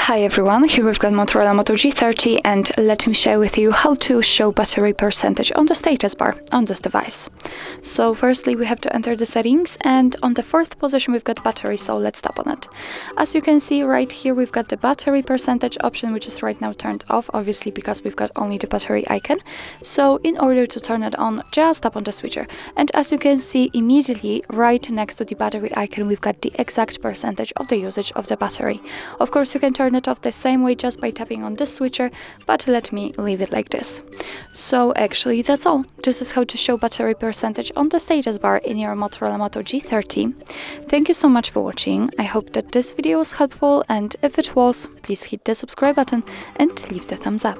Hi everyone, here we've got Motorola Moto G30 and let me share with you how to show battery percentage on the status bar on this device. So firstly we have to enter the settings, and on the fourth position we've got battery, so let's tap on it. As you can see right here we've got the battery percentage option, which is right now turned off, obviously because we've got only the battery icon. So in order to turn it on, just tap on the switcher, and as you can see immediately right next to the battery icon we've got the exact percentage of the usage of the battery. Of course you can turn it off the same way just by tapping on this switcher, but let me leave it like this. So actually that's all. This is how to show battery percentage on the status bar in your Motorola Moto G30. Thank you so much for watching. I hope that this video was helpful, and if it was, please hit the subscribe button and leave the thumbs up.